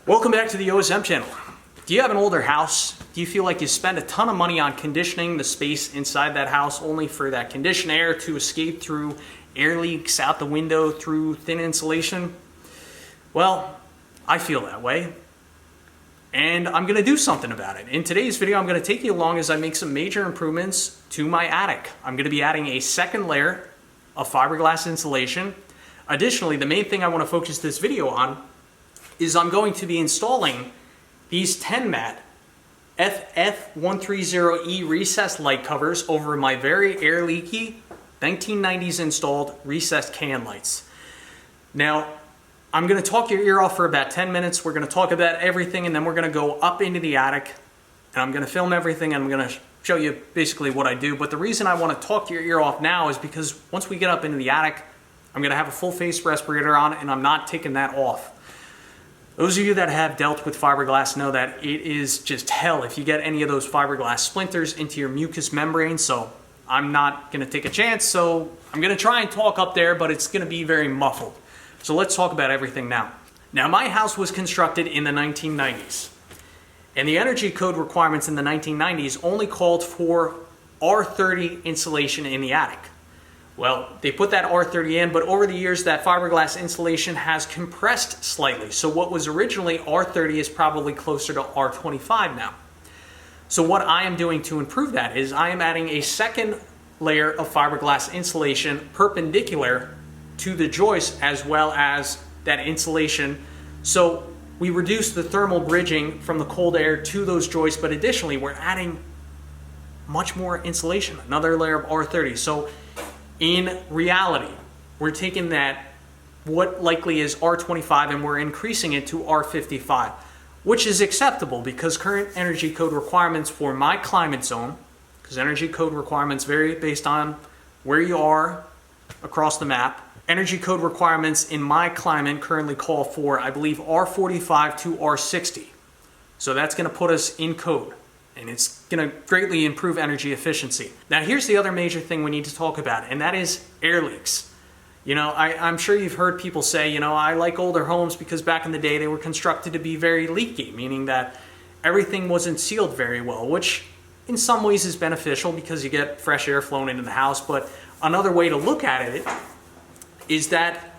Welcome back to the OSM channel. Do you have an older house? Do you feel like you spend a ton of money on conditioning the space inside that house only for that conditioned air to escape through air leaks out the window through thin insulation? Well, I feel that way, and I'm going to do something about it. In today's video, I'm going to take you along as I make some major improvements to my attic. I'm going to be adding a second layer of fiberglass insulation. Additionally, the main thing I want to focus this video on is I'm going to be installing these 10 mat FF130E recessed light covers over my very air leaky 1990s installed recessed can lights. Now, I'm going to talk your ear off for about 10 minutes. We're going to talk about everything, and then we're going to go up into the attic, and I'm going to film everything, and I'm going to show you basically what I do. But the reason I want to talk your ear off now is because once we get up into the attic, I'm going to have a full face respirator on, and I'm not taking that off. Those of you that have dealt with fiberglass know that it is just hell if you get any of those fiberglass splinters into your mucous membrane, so I'm not going to take a chance. So I'm going to try and talk up there, but it's going to be very muffled. So let's talk about everything now. Now, my house was constructed in the 1990s, and the energy code requirements in the 1990s only called for R30 insulation in the attic. Well, they put that R30 in, but over the years that fiberglass insulation has compressed slightly. So what was originally R30 is probably closer to R25 now. So what I am doing to improve that is I am adding a second layer of fiberglass insulation perpendicular to the joist as well as that insulation. So we reduce the thermal bridging from the cold air to those joists, but additionally we're adding much more insulation, another layer of R30. So in reality, we're taking that, what likely is R25, and we're increasing it to R55, which is acceptable because current energy code requirements for my climate zone, because energy code requirements vary based on where you are across the map. Energy code requirements in my climate currently call for, I believe, R45 to R60. So that's going to put us in code, and it's going to greatly improve energy efficiency. Now, here's the other major thing we need to talk about, and that is air leaks. You know, I'm sure you've heard people say, you know, I like older homes because back in the day they were constructed to be very leaky, meaning that everything wasn't sealed very well, which in some ways is beneficial because you get fresh air flowing into the house. But another way to look at it is that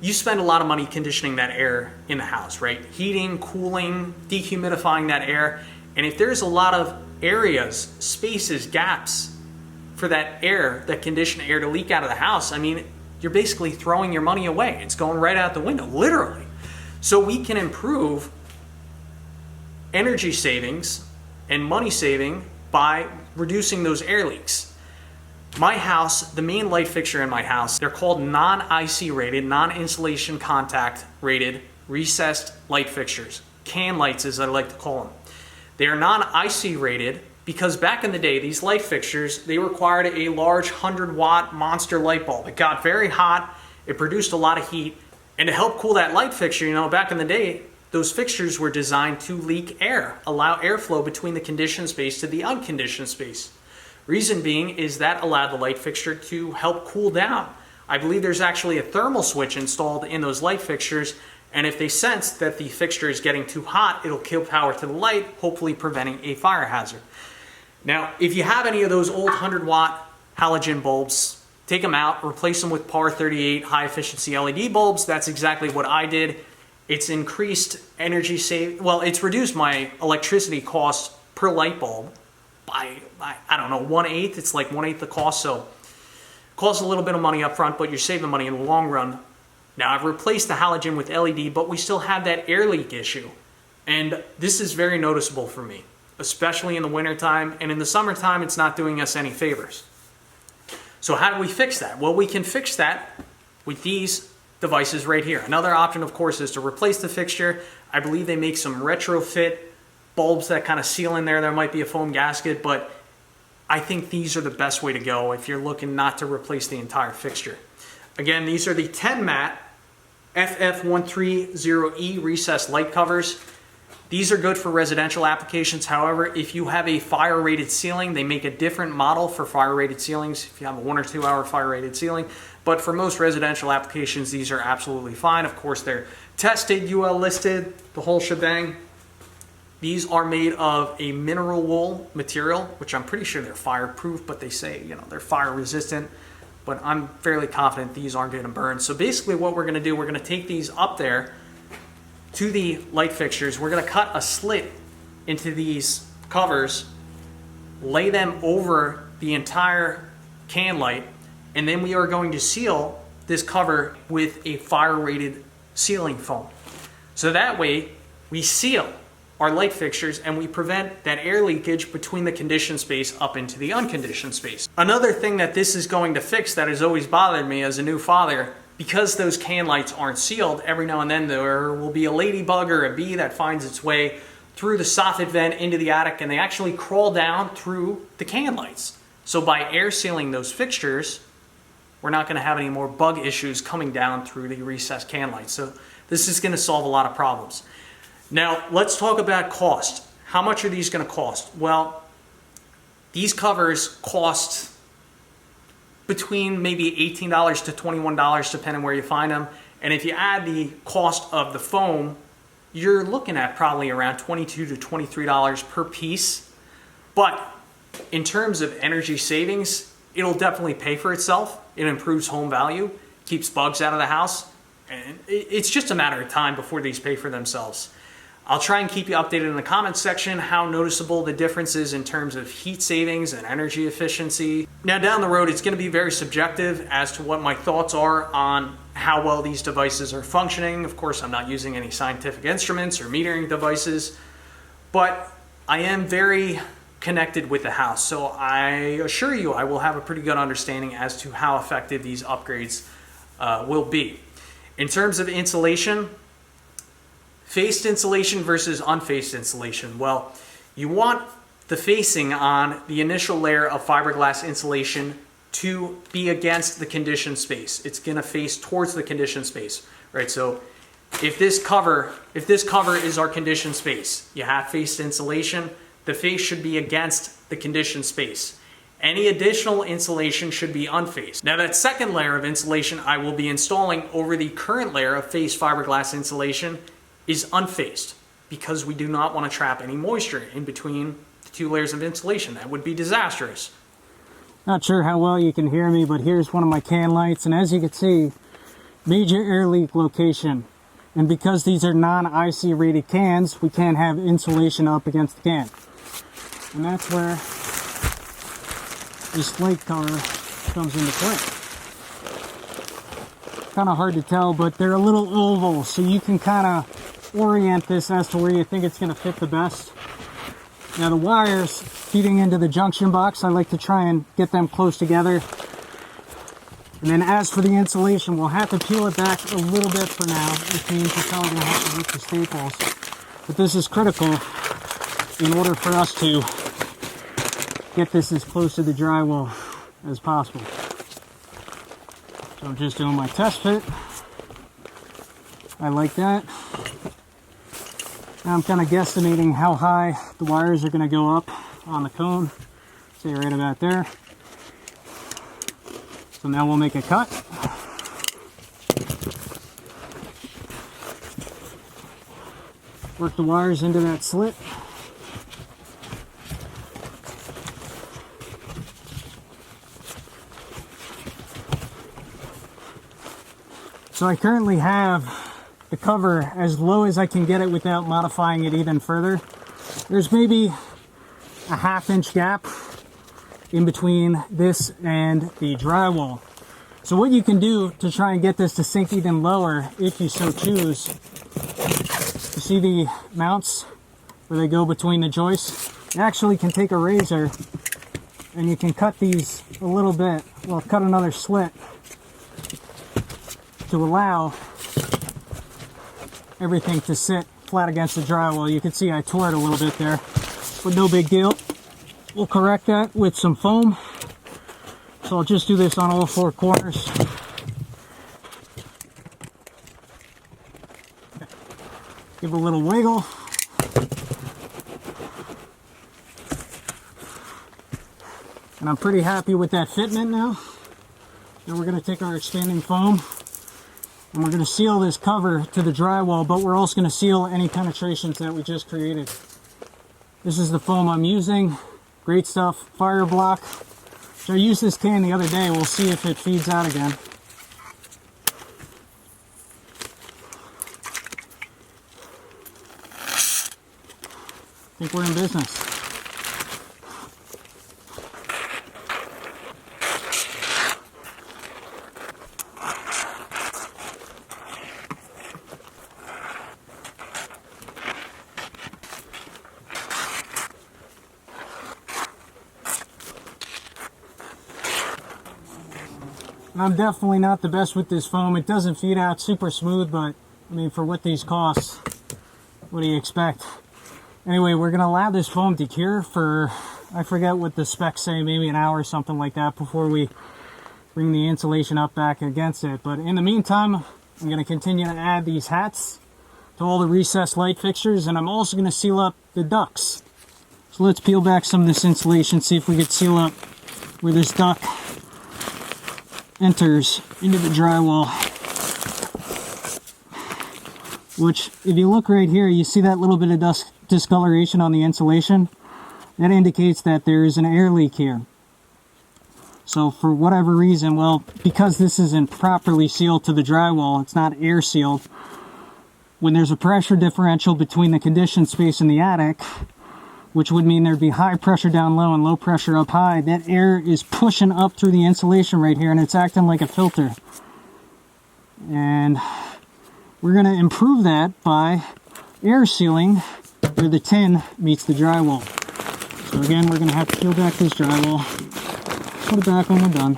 you spend a lot of money conditioning that air in the house, right? Heating, cooling, dehumidifying that air. And if there's a lot of areas, spaces, gaps for that air, that conditioned air to leak out of the house, I mean, you're basically throwing your money away. It's going right out the window, literally. So we can improve energy savings and money saving by reducing those air leaks. My house, the main light fixture in my house, they're called non-IC rated, non-insulation contact rated recessed light fixtures. Can lights, as I like to call them. They are non-IC rated because back in the day, these light fixtures, they required a large 100-watt monster light bulb. It got very hot, it produced a lot of heat, and to help cool that light fixture, you know, back in the day, those fixtures were designed to leak air, allow airflow between the conditioned space to the unconditioned space. Reason being is that allowed the light fixture to help cool down. I believe there's actually a thermal switch installed in those light fixtures, and if they sense that the fixture is getting too hot, it'll kill power to the light, hopefully preventing a fire hazard. Now, if you have any of those old 100-watt halogen bulbs, take them out, replace them with PAR 38 high-efficiency LED bulbs. That's exactly what I did. It's increased energy well, it's reduced my electricity costs per light bulb by, I don't know, 1/8. It's like 1/8 the cost, so it costs a little bit of money up front, but you're saving money in the long run. Now, I've replaced the halogen with LED, but we still have that air leak issue. And this is very noticeable for me, especially in the wintertime. And in the summertime, it's not doing us any favors. So how do we fix that? Well, we can fix that with these devices right here. Another option, of course, is to replace the fixture. I believe they make some retrofit bulbs that kind of seal in there. There might be a foam gasket, but I think these are the best way to go if you're looking not to replace the entire fixture. Again, these are the 10 mat FF130E recessed light covers. These are good for residential applications. However, if you have a fire rated ceiling, they make a different model for fire rated ceilings if you have a 1 or 2 hour fire rated ceiling. But for most residential applications, these are absolutely fine. Of course, they're Tested, UL listed, the whole shebang. These are made of a mineral wool material, which I'm pretty sure they're fireproof, but they say, you know, they're fire resistant. But I'm fairly confident these aren't going to burn. So basically what we're going to do, we're going to take these up there to the light fixtures. We're going to cut a slit into these covers, lay them over the entire can light, and then we are going to seal this cover with a fire-rated sealing foam. So that way we seal our light fixtures and we prevent that air leakage between the conditioned space up into the unconditioned space. Another thing that this is going to fix that has always bothered me as a new father, because those can lights aren't sealed, every now and then there will be a ladybug or a bee that finds its way through the soffit vent into the attic, and they actually crawl down through the can lights. So by air sealing those fixtures, we're not going to have any more bug issues coming down through the recessed can lights. So this is going to solve a lot of problems. Now, let's talk about cost. How much are these going to cost? Well, these covers cost between maybe $18 to $21, depending where you find them. And if you add the cost of the foam, you're looking at probably around $22 to $23 per piece. But in terms of energy savings, it'll definitely pay for itself. It improves home value, keeps bugs out of the house, and it's just a matter of time before these pay for themselves. I'll try and keep you updated in the comments section how noticeable the difference is in terms of heat savings and energy efficiency. Now down the road, it's going to be very subjective as to what my thoughts are on how well these devices are functioning. Of course, I'm not using any scientific instruments or metering devices, but I am very connected with the house. So I assure you I will have a pretty good understanding as to how effective these upgrades will be. In terms of insulation, faced insulation versus unfaced insulation. Well, you want the facing on the initial layer of fiberglass insulation to be against the conditioned space. It's going to face towards the conditioned space, right? So if this cover is our conditioned space, you have faced insulation, the face should be against the conditioned space. Any additional insulation should be unfaced. Now that second layer of insulation I will be installing over the current layer of faced fiberglass insulation is unfaced, because we do not want to trap any moisture in between the two layers of insulation. That would be disastrous. Not sure how well you can hear me, but here's one of my can lights, and as you can see, major air leak location. And because these are non-IC rated cans, we can't have insulation up against the can. And that's where this flake cover comes into play. Kind of hard to tell, but they're a little oval, so you can kind of orient this as to where you think it's going to fit the best. Now the wires feeding into the junction box, I like to try and get them close together. And then as for the insulation, we'll have to peel it back a little bit for now, which means we're probably going to have to use the staples. But this is critical in order for us to get this as close to the drywall as possible. So I'm just doing my test fit. I like that. Now I'm kind of guesstimating how high the wires are going to go up on the cone. Say right about there. So now we'll make a cut. Work the wires into that slit. So I currently have the cover as low as I can get it without modifying it even further. There's maybe a ½ inch gap in between this and the drywall. So what you can do to try and get this to sink even lower, if you so choose, you see the mounts where they go between the joists? You actually can take a razor and you can cut these a little bit, well, cut another slit to allow everything to sit flat against the drywall. You can see I tore it a little bit there, but no big deal. We'll correct that with some foam. So I'll just do this on all 4 corners. Give it a little wiggle. And I'm pretty happy with that fitment now. Now we're going to take our expanding foam And we're going to seal this cover to the drywall, but we're also going to seal any penetrations that we just created. This is the foam I'm using. Great stuff. Fire block. So I used this can the other day. We'll see if it feeds out again. I think we're in business. I'm definitely not the best with this foam. It doesn't feed out super smooth, but I mean, for what these cost, what do you expect? Anyway, we're gonna allow this foam to cure for, I forget what the specs say, maybe an hour or something like that before we bring the insulation up back against it. But in the meantime, I'm gonna continue to add these hats to all the recessed light fixtures, and I'm also gonna seal up the ducts. So let's peel back some of this insulation, see if we could seal up where this duct enters into the drywall. Which, if you look right here, you see that little bit of discoloration on the insulation. That indicates that there is an air leak here. So for whatever reason, well, because this isn't properly sealed to the drywall, it's not air sealed, when there's a pressure differential between the conditioned space in the attic, which would mean there'd be high pressure down low and low pressure up high, that air is pushing up through the insulation right here, and it's acting like a filter. And we're going to improve that by air sealing where the tin meets the drywall. So again, we're going to have to peel back this drywall, put it back when we're done.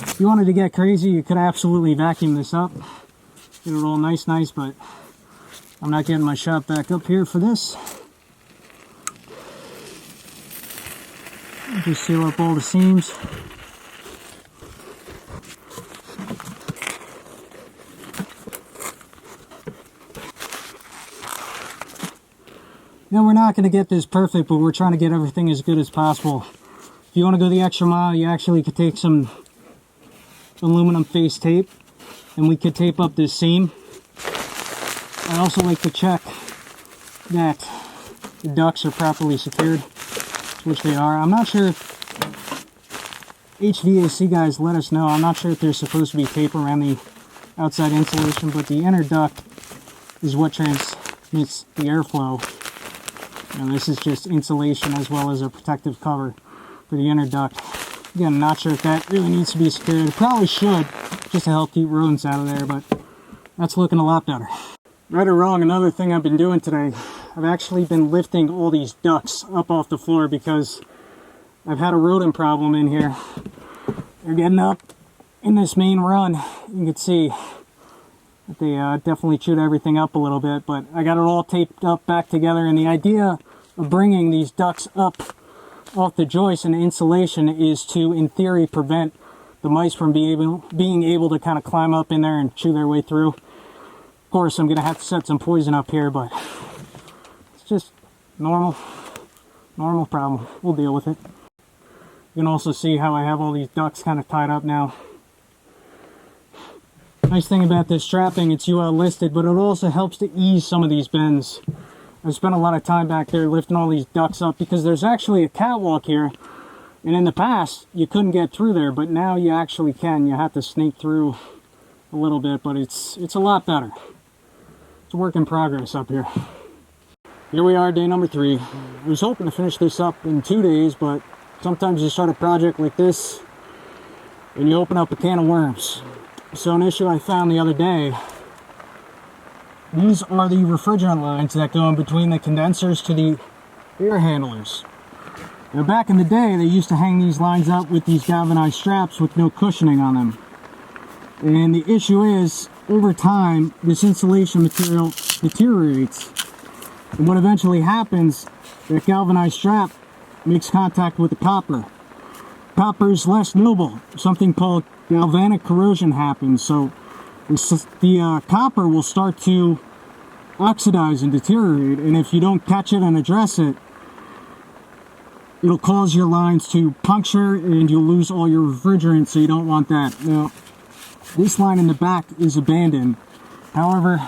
If you wanted to get crazy, you could absolutely vacuum this up, get it all nice, but I'm not getting my shop back up here for this. Just seal up all the seams. Now, we're not going to get this perfect, but we're trying to get everything as good as possible. If you want to go the extra mile, you actually could take some aluminum face tape, and we could tape up this seam. I also like to check that the ducts are properly secured, which they are. I'm not sure if HVAC guys let us know. I'm not sure if there's supposed to be tape around the outside insulation, but the inner duct is what transmits the airflow. And this is just insulation as well as a protective cover for the inner duct. Again, I'm not sure if that really needs to be secured. It probably should, just to help keep rodents out of there, but that's looking a lot better. Right or wrong, another thing I've been doing today, I've actually been lifting all these ducts up off the floor because I've had a rodent problem in here. They're getting up in this main run. You can see that they definitely chewed everything up a little bit, but I got it all taped up back together, and the idea of bringing these ducts up off the joist and insulation is to, in theory, prevent the mice from being able to kind of climb up in there and chew their way through. Of course, I'm going to have to set some poison up here, but it's just normal problem. We'll deal with it. You can also see how I have all these ducts kind of tied up now. Nice thing about this strapping, it's UL listed, but it also helps to ease some of these bends. I've spent a lot of time back there lifting all these ducts up because there's actually a catwalk here, and in the past you couldn't get through there, but now you actually can. You have to sneak through a little bit, but it's a lot better. It's a work in progress up here. Here we are, day number 3. I was hoping to finish this up in 2 days, but sometimes you start a project like this and you open up a can of worms. So an issue I found the other day, these are the refrigerant lines that go in between the condensers to the air handlers. Now, back in the day, they used to hang these lines up with these galvanized straps with no cushioning on them. And the issue is, over time, this insulation material deteriorates. And what eventually happens, that galvanized strap makes contact with the copper. Copper is less noble. Something called galvanic corrosion happens. So the copper will start to oxidize and deteriorate. And if you don't catch it and address it, it'll cause your lines to puncture and you'll lose all your refrigerant, so you don't want that. Now, this line in the back is abandoned. However,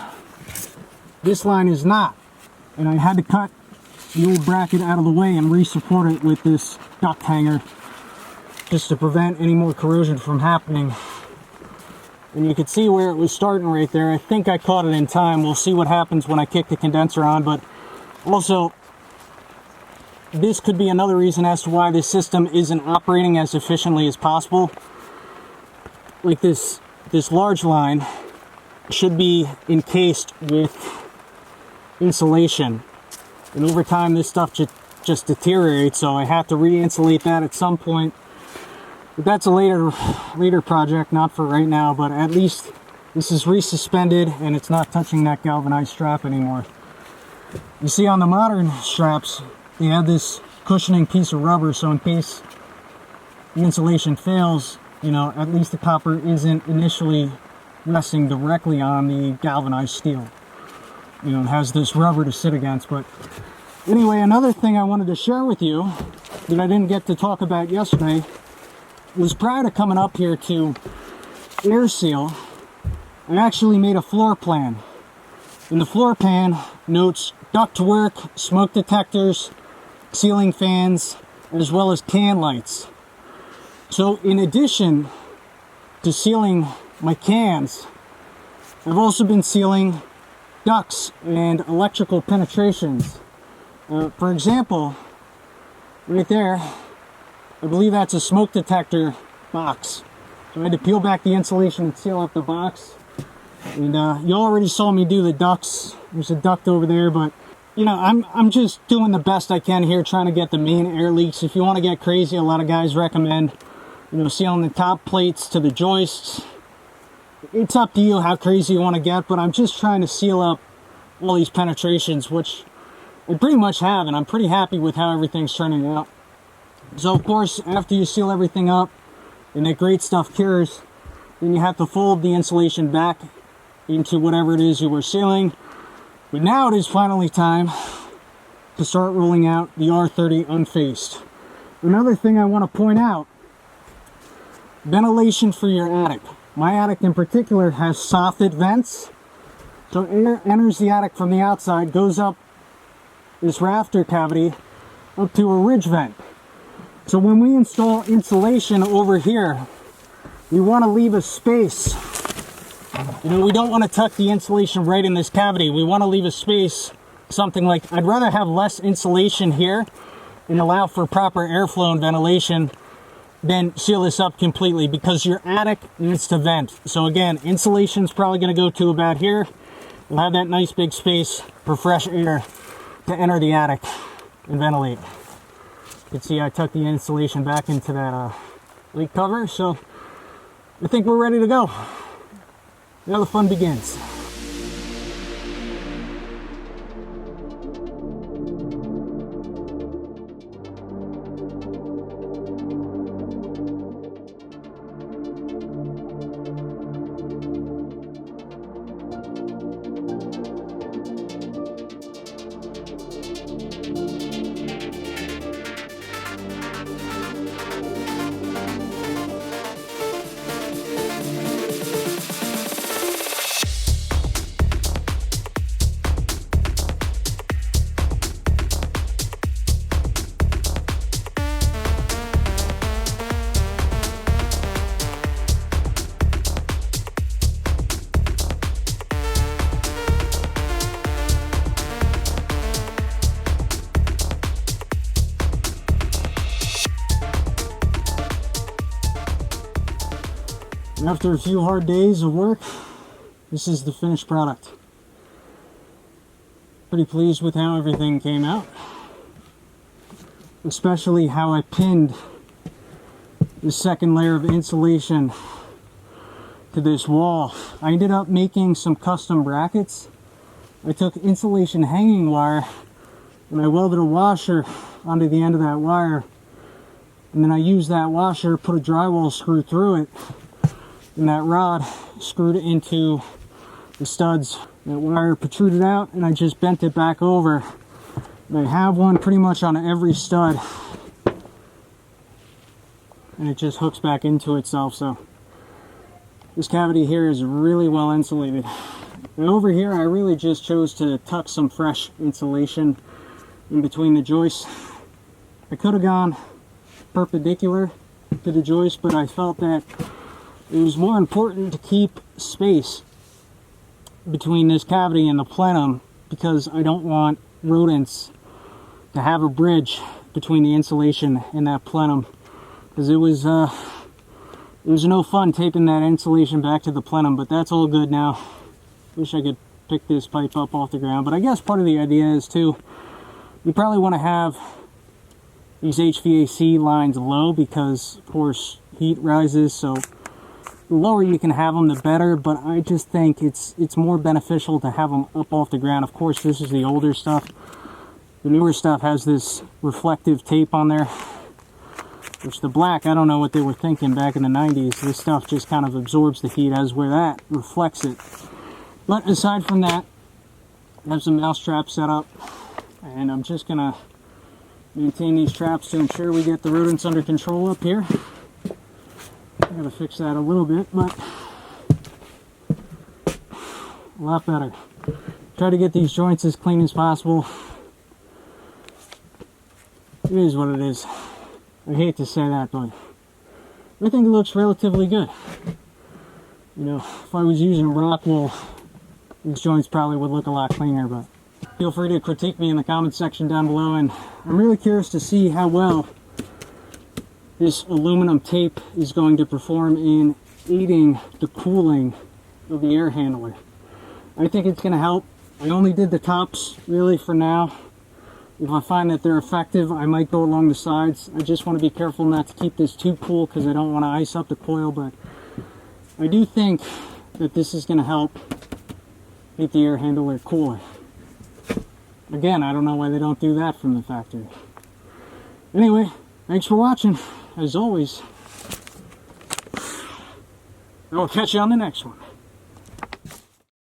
this line is not. And I had to cut the old bracket out of the way and re-support it with this duct hanger just to prevent any more corrosion from happening. And you can see where it was starting right there. I think I caught it in time. We'll see what happens when I kick the condenser on, but also this could be another reason as to why this system isn't operating as efficiently as possible. Like this large line should be encased with insulation, and over time this stuff just deteriorates, so I have to re-insulate that at some point. But that's a later project, not for right now, but at least this is resuspended and it's not touching that galvanized strap anymore. You see on the modern straps, they have this cushioning piece of rubber, so in case the insulation fails, you know, at least the copper isn't initially resting directly on the galvanized steel. You know, it has this rubber to sit against. But anyway, another thing I wanted to share with you that I didn't get to talk about yesterday was prior to coming up here to air seal, I actually made a floor plan. And the floor plan notes ductwork, smoke detectors, ceiling fans, as well as can lights. So in addition to sealing my cans, I've also been sealing ducts and electrical penetrations. For example, right there, I believe that's a smoke detector box. So I had to peel back the insulation and seal up the box. And you already saw me do the ducts. There's a duct over there, but you know, I'm just doing the best I can here, trying to get the main air leaks. If you want to get crazy, a lot of guys recommend, you know, sealing the top plates to the joists. It's up to you how crazy you want to get, but I'm just trying to seal up all these penetrations, which I pretty much have, and I'm pretty happy with how everything's turning out. So of course, after you seal everything up and that great stuff cures, then you have to fold the insulation back into whatever it is you were sealing. But now it is finally time to start rolling out the R30 unfaced. Another thing I want to point out, ventilation for your attic. My attic in particular has soffit vents. So air enters the attic from the outside, goes up this rafter cavity up to a ridge vent. So when we install insulation over here, we want to leave a space. You know, we don't want to tuck the insulation right in this cavity. We want to leave a space, something like, I'd rather have less insulation here and allow for proper airflow and ventilation than seal this up completely, because your attic needs to vent. So again, insulation is probably going to go to about here. We'll have that nice big space for fresh air to enter the attic and ventilate. You can see I tucked the insulation back into that leak cover, so I think we're ready to go. Now the fun begins. After a few hard days of work, this is the finished product. Pretty pleased with how everything came out, especially how I pinned the second layer of insulation to this wall. I ended up making some custom brackets. I took insulation hanging wire and I welded a washer onto the end of that wire, and then I used that washer, put a drywall screw through it, and that rod screwed into the studs. That wire protruded out and I just bent it back over. And I have one pretty much on every stud, and it just hooks back into itself. So This cavity here is really well insulated. And over here, I really just chose to tuck some fresh insulation in between the joists. I could have gone perpendicular to the joist, but I felt that it was more important to keep space between this cavity and the plenum, because I don't want rodents to have a bridge between the insulation and that plenum, because it was no fun taping that insulation back to the plenum. But that's all good now. Wish I could pick this pipe up off the ground, but I guess part of the idea is too, you probably want to have these HVAC lines low, because of course heat rises, so the lower you can have them the better. But I just think it's more beneficial to have them up off the ground. Of course, this is the older stuff. The newer stuff has this reflective tape on there, which the black, I don't know what they were thinking back in the 90s. This stuff just kind of absorbs the heat, as where that reflects it. But aside from that, I have some mouse traps set up, and I'm just gonna maintain these traps to ensure we get the rodents under control up here. I gotta fix that a little bit, but a lot better. Try to get these joints as clean as possible. It is what it is. I hate to say that, but I think it looks relatively good. You know, if I was using rock wool, these joints probably would look a lot cleaner. But feel free to critique me in the comment section down below, and I'm really curious to see how well this aluminum tape is going to perform in aiding the cooling of the air handler. I think it's going to help. I only did the tops really for now. If I find that they're effective, I might go along the sides. I just want to be careful not to keep this too cool, because I don't want to ice up the coil, but I do think that this is going to help keep the air handler cooler. Again, I don't know why they don't do that from the factory. Anyway, thanks for watching. As always, I will catch you on the next one.